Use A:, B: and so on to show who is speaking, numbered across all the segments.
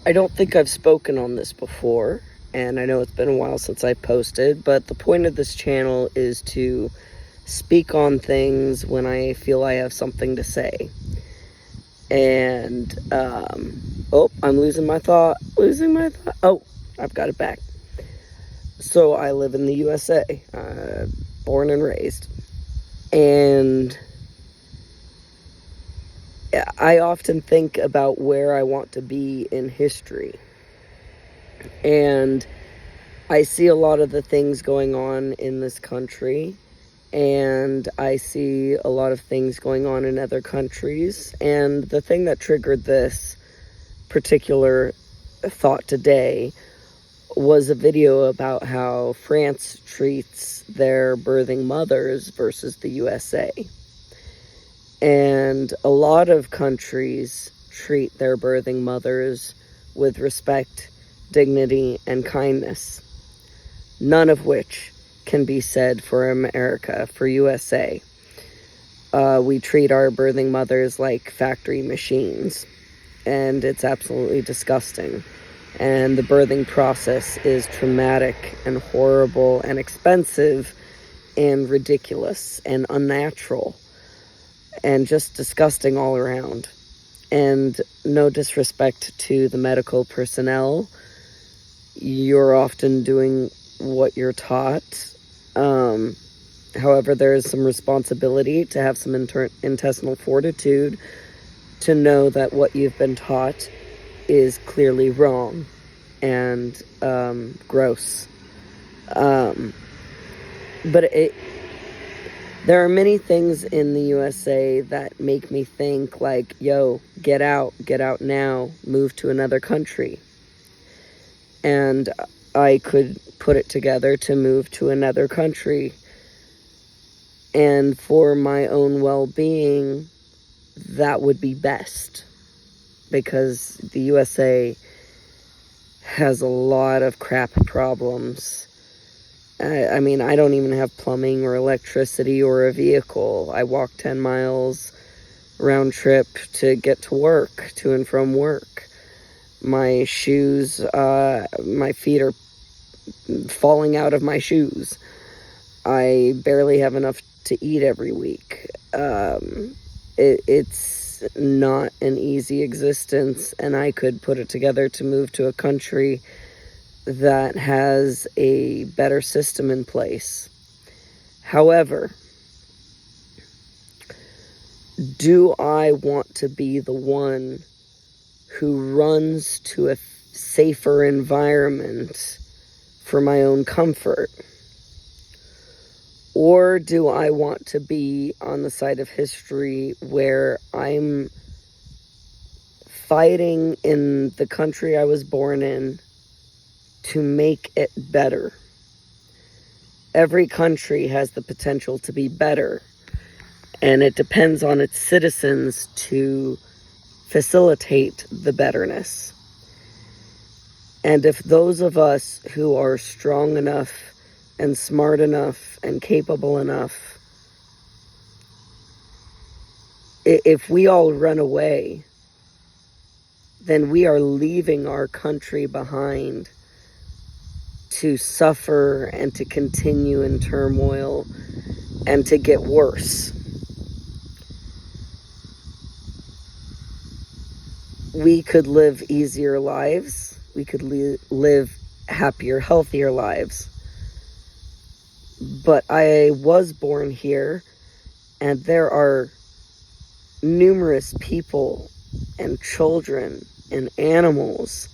A: I don't think I've spoken on this before, and I know it's been a while since I posted, but the point of this channel is to speak on things when I feel I have something to say. And, I'm losing my thought. Oh, I've got it back. So I live in the USA, born and raised. And I often think about where I want to be in history. And I see a lot of the things going on in this country, and I see a lot of things going on in other countries. And the thing that triggered this particular thought today was a video about how France treats their birthing mothers versus the USA. And a lot of countries treat their birthing mothers with respect, dignity, and kindness. None of which can be said for America, for USA. We treat our birthing mothers like factory machines, and it's absolutely disgusting. And the birthing process is traumatic and horrible and expensive and ridiculous and unnatural and just disgusting all around. And no disrespect to the medical personnel, you're often doing what you're taught. However, there is some responsibility to have some intestinal fortitude to know that what you've been taught is clearly wrong and gross. But there are many things in the USA that make me think like, yo, get out now, move to another country. And I could put it together to move to another country. And for my own well-being, that would be best. Because the USA has a lot of crap problems. I mean, I don't even have plumbing or electricity or a vehicle. I walk 10 miles round trip to get to work, to and from work. My shoes, my feet are falling out of my shoes. I barely have enough to eat every week. It's not an easy existence, and I could put it together to move to a country that has a better system in place. However, do I want to be the one who runs to a safer environment for my own comfort? Or do I want to be on the side of history where I'm fighting in the country I was born in to make it better? Every country has the potential to be better, and it depends on its citizens to facilitate the betterness. And if those of us who are strong enough and smart enough and capable enough, if we all run away, then we are leaving our country behind to suffer and to continue in turmoil and to get worse. We could live easier lives. We could live happier, healthier lives. But I was born here, and there are numerous people and children and animals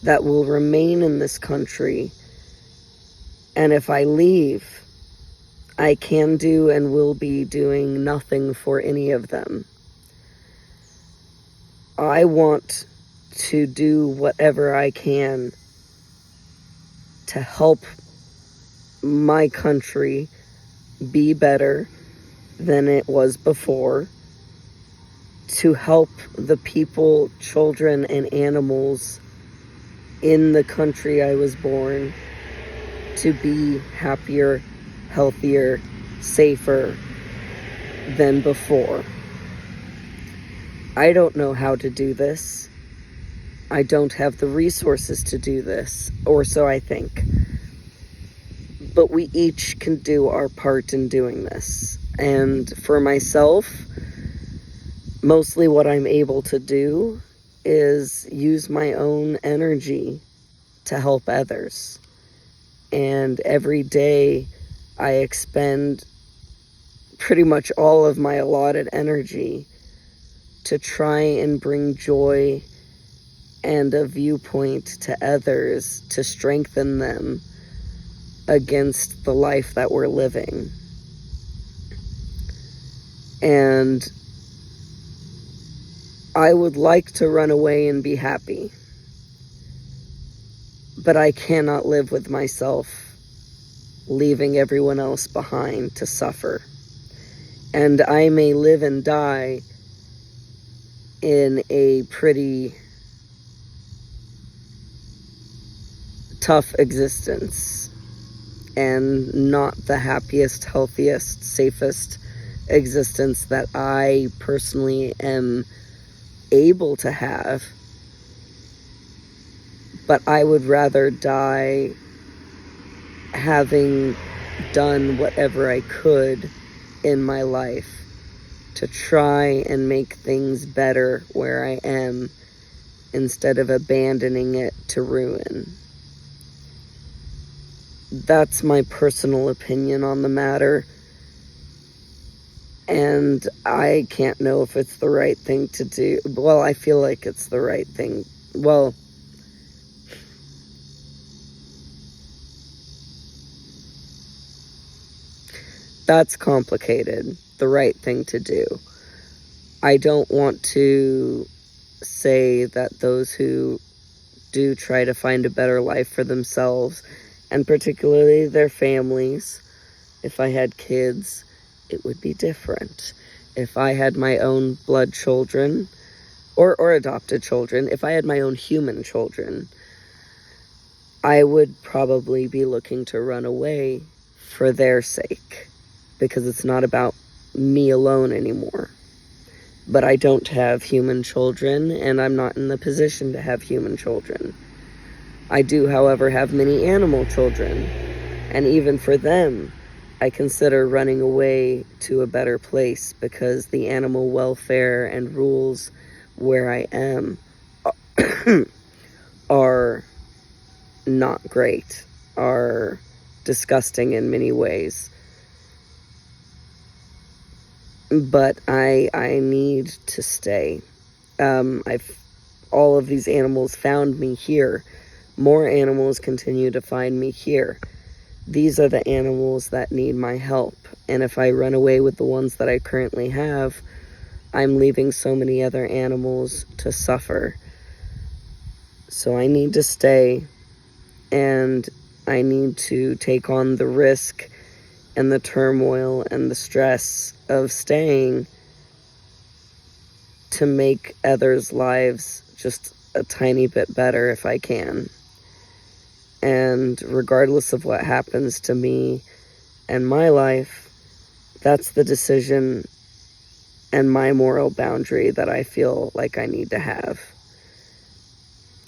A: that will remain in this country. And if I leave, I can do and will be doing nothing for any of them. I want to do whatever I can to help my country be better than it was before, to help the people, children, and animals in the country I was born to be happier, healthier, safer than before. I don't know how to do this. I don't have the resources to do this, or so I think. But we each can do our part in doing this. And for myself, mostly what I'm able to do is use my own energy to help others. And every day I expend pretty much all of my allotted energy to try and bring joy and a viewpoint to others to strengthen them against the life that we're living. And I would like to run away and be happy, but I cannot live with myself leaving everyone else behind to suffer. And I may live and die in a pretty tough existence and not the happiest, healthiest, safest existence that I personally am able to have. But I would rather die having done whatever I could in my life to try and make things better where I am instead of abandoning it to ruin. That's my personal opinion on the matter. And I can't know if it's the right thing to do. Well, I feel like it's the right thing. Well, that's complicated. The right thing to do. I don't want to say that those who do try to find a better life for themselves, and particularly their families, if I had kids, it would be different. If I had my own blood children, or adopted children, if I had my own human children, I would probably be looking to run away for their sake, because it's not about me alone anymore. But I don't have human children, and I'm not in the position to have human children. I do, however, have many animal children, and even for them, I consider running away to a better place, because the animal welfare and rules where I am are not great, are disgusting in many ways. But I need to stay. All of these animals found me here. More animals continue to find me here. These are the animals that need my help. And if I run away with the ones that I currently have, I'm leaving so many other animals to suffer. So I need to stay, and I need to take on the risk and the turmoil and the stress of staying to make others' lives just a tiny bit better if I can. And regardless of what happens to me and my life, that's the decision and my moral boundary that I feel like I need to have.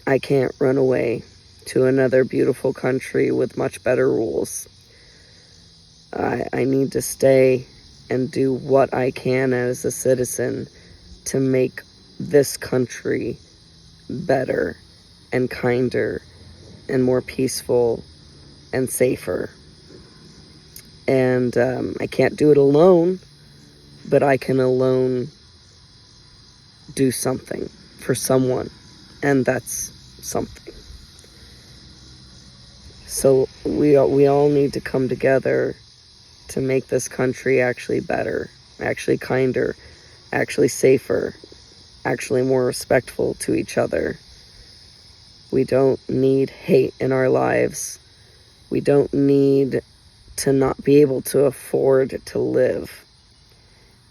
A: I can't run away to another beautiful country with much better rules. I need to stay and do what I can as a citizen to make this country better and kinder and more peaceful and safer. And I can't do it alone, but I can alone do something for someone, and that's something. So we all need to come together to make this country actually better, actually kinder, actually safer, actually more respectful to each other. We don't need hate in our lives. We don't need to not be able to afford to live.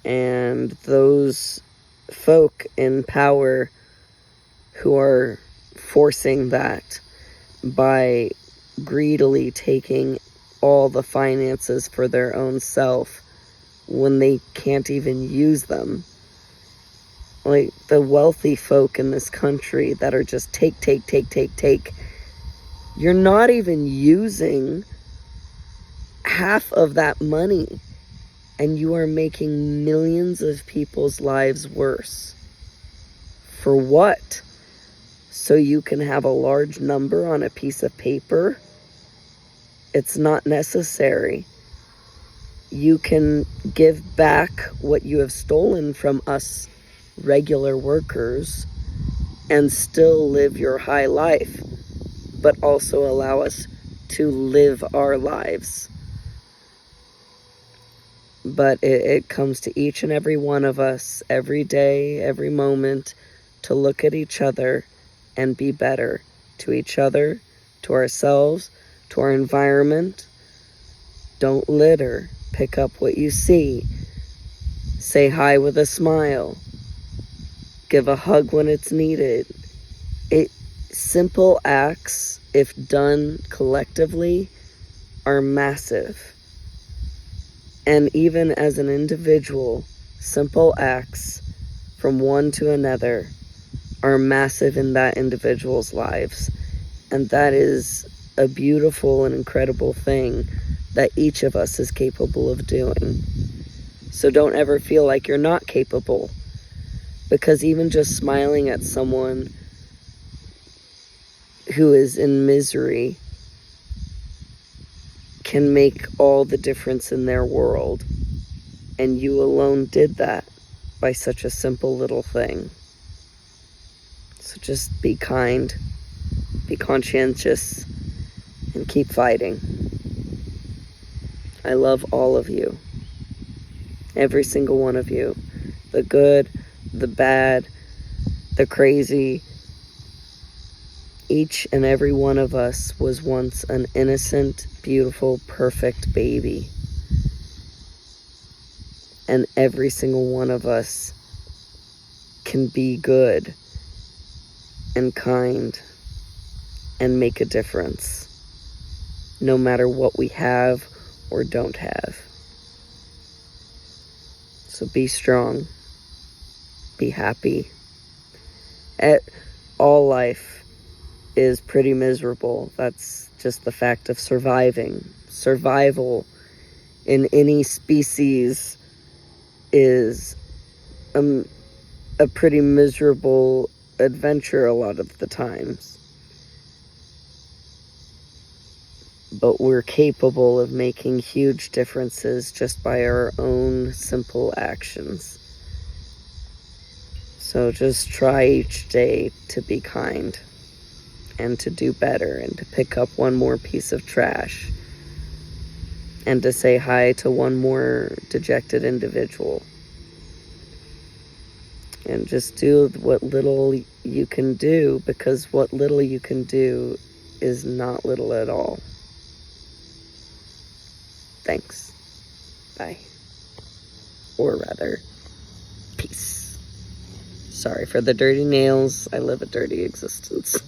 A: And those folk in power who are forcing that by greedily taking all the finances for their own self when they can't even use them, Like the wealthy folk in this country that are just take. You're not even using half of that money, and you are making millions of people's lives worse. For what? So you can have a large number on a piece of paper? It's not necessary. You can give back what you have stolen from us regular workers and still live your high life, but also allow us to live our lives. But it comes to each and every one of us, every day, every moment, to look at each other and be better to each other, to ourselves, to our environment. Don't litter. Pick up what you see. Say hi with a smile. Give a hug when it's needed. Simple acts, if done collectively, are massive. And even as an individual, simple acts from one to another are massive in that individual's lives. And that is a beautiful and incredible thing that each of us is capable of doing. So don't ever feel like you're not capable, because even just smiling at someone who is in misery can make all the difference in their world. And you alone did that by such a simple little thing. So just be kind, be conscientious, and keep fighting. I love all of you. Every single one of you. The good, the bad, the crazy. Each and every one of us was once an innocent, beautiful, perfect baby. And every single one of us can be good and kind and make a difference, no matter what we have or don't have. So be strong, be happy. All life is pretty miserable. That's just the fact of surviving. Survival in any species is a pretty miserable adventure a lot of the times. But we're capable of making huge differences just by our own simple actions. So just try each day to be kind and to do better and to pick up one more piece of trash and to say hi to one more dejected individual. And just do what little you can do, because what little you can do is not little at all. Thanks. Bye. Or rather, peace. Sorry for the dirty nails. I live a dirty existence.